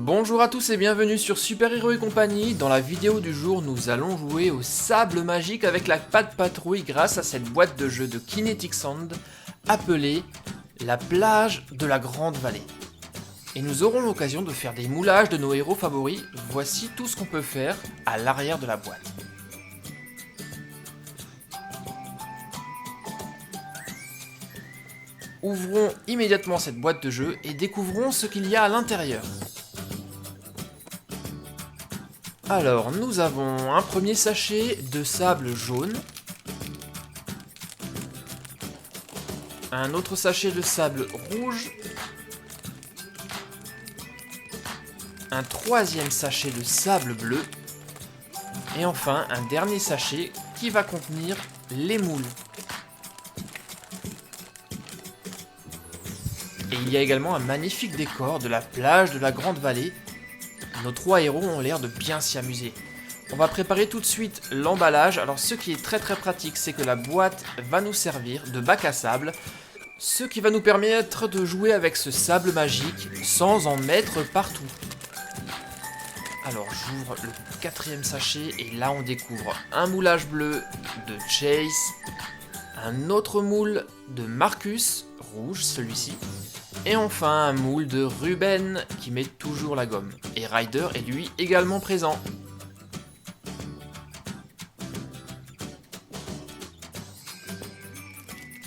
Bonjour à tous et bienvenue sur Super Hero et compagnie. Dans la vidéo du jour, nous allons jouer au sable magique avec la Pat Patrouille grâce à cette boîte de jeu de Kinetic Sand appelée la plage de la Grande Vallée. Et nous aurons l'occasion de faire des moulages de nos héros favoris. Voici tout ce qu'on peut faire à l'arrière de la boîte. Ouvrons immédiatement cette boîte de jeu et découvrons ce qu'il y a à l'intérieur. Alors, nous avons un premier sachet de sable jaune, un autre sachet de sable rouge, un troisième sachet de sable bleu, et enfin un dernier sachet qui va contenir les moules. Et il y a également un magnifique décor de la plage de la Grande Vallée. Nos trois héros ont l'air de bien s'y amuser. On va préparer tout de suite l'emballage. Alors ce qui est très pratique, c'est que la boîte va nous servir de bac à sable, ce qui va nous permettre de jouer avec ce sable magique sans en mettre partout. Alors j'ouvre le quatrième sachet et là on découvre un moulage bleu de Chase, un autre moule de Marcus, rouge celui-ci, et enfin un moule de Ruben qui met toujours la gomme. Et Ryder est lui également présent.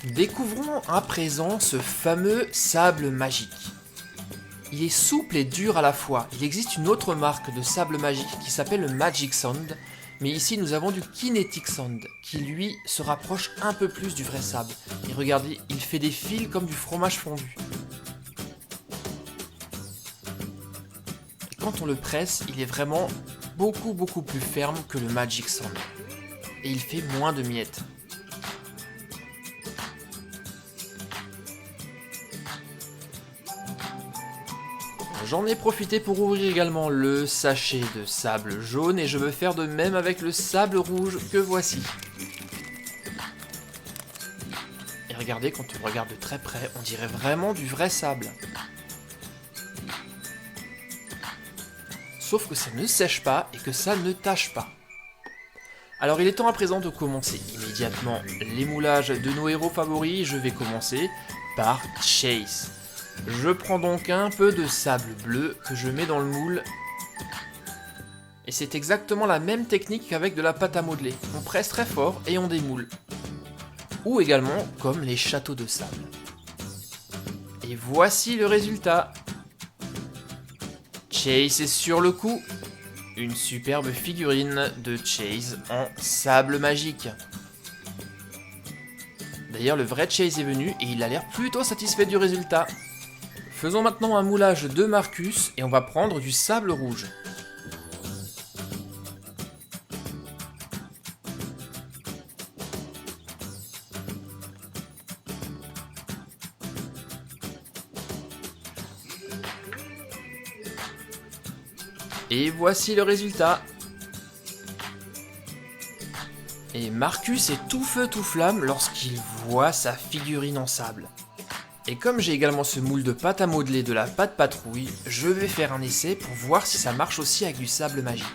Découvrons à présent ce fameux sable magique. Il est souple et dur à la fois. Il existe une autre marque de sable magique qui s'appelle le Magic Sand. Mais ici nous avons du Kinetic Sand qui lui se rapproche un peu plus du vrai sable. Et regardez, il fait des fils comme du fromage fondu. Quand on le presse, il est vraiment beaucoup plus ferme que le Magic Sand. Et il fait moins de miettes. J'en ai profité pour ouvrir également le sachet de sable jaune et je veux faire de même avec le sable rouge que voici. Et regardez, quand on regarde de très près, on dirait vraiment du vrai sable. Sauf que ça ne sèche pas et que ça ne tâche pas. Alors il est temps à présent de commencer immédiatement les moulages de nos héros favoris. Je vais commencer par Chase. Je prends donc un peu de sable bleu que je mets dans le moule. Et c'est exactement la même technique qu'avec de la pâte à modeler. On presse très fort et on démoule. Ou également comme les châteaux de sable. Et voici le résultat. Chase est sur le coup. Une superbe figurine de Chase en sable magique. D'ailleurs, le vrai Chase est venu et il a l'air plutôt satisfait du résultat. Faisons maintenant un moulage de Marcus et on va prendre du sable rouge. Et voici le résultat. Et Marcus est tout feu tout flamme lorsqu'il voit sa figurine en sable. Et comme j'ai également ce moule de pâte à modeler de la Pat Patrouille, je vais faire un essai pour voir si ça marche aussi avec du sable magique.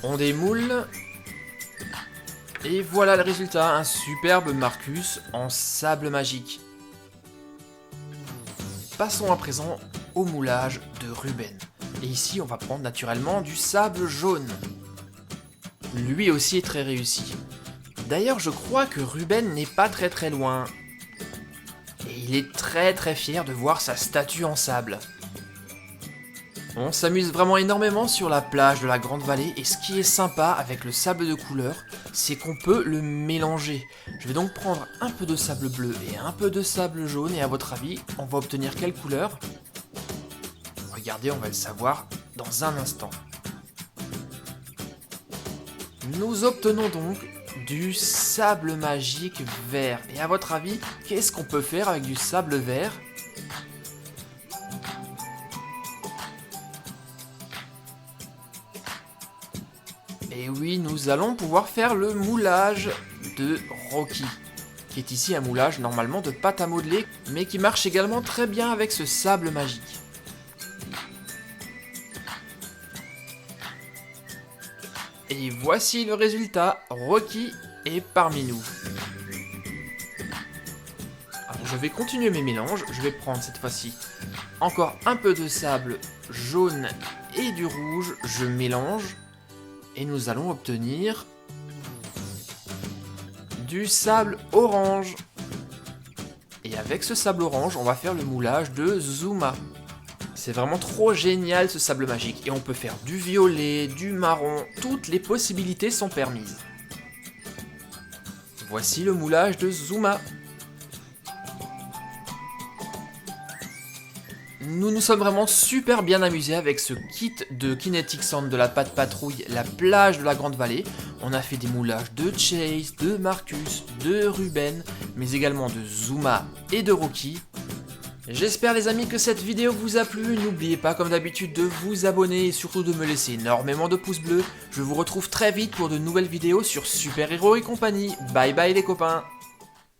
On démoule. Et voilà le résultat, un superbe Marcus en sable magique. Passons à présent au moulage de Ruben. Et ici on va prendre naturellement du sable jaune. Lui aussi est très réussi. D'ailleurs je crois que Ruben n'est pas très loin. Et il est très fier de voir sa statue en sable. On s'amuse vraiment énormément sur la plage de la Grande Vallée et ce qui est sympa avec le sable de couleur, c'est qu'on peut le mélanger. Je vais donc prendre un peu de sable bleu et un peu de sable jaune et à votre avis, on va obtenir quelle couleur? Regardez, on va le savoir dans un instant. Nous obtenons donc du sable magique vert. Et à votre avis, qu'est-ce qu'on peut faire avec du sable vert? Et oui, nous allons pouvoir faire le moulage de Rocky, qui est ici un moulage normalement de pâte à modeler, mais qui marche également très bien avec ce sable magique. Et voici le résultat, Rocky est parmi nous. Alors je vais continuer mes mélanges, je vais prendre cette fois-ci encore un peu de sable jaune et du rouge, je mélange et nous allons obtenir du sable orange. Et avec ce sable orange, on va faire le moulage de Zuma. C'est vraiment trop génial ce sable magique. Et on peut faire du violet, du marron, toutes les possibilités sont permises. Voici le moulage de Zuma. Nous nous sommes vraiment super bien amusés avec ce kit de Kinetic Sand de la pâte patrouille, la plage de la Grande Vallée. On a fait des moulages de Chase, de Marcus, de Ruben, mais également de Zuma et de Rocky. J'espère les amis que cette vidéo vous a plu, n'oubliez pas comme d'habitude de vous abonner et surtout de me laisser énormément de pouces bleus. Je vous retrouve très vite pour de nouvelles vidéos sur Super Héros et compagnie. Bye bye les copains.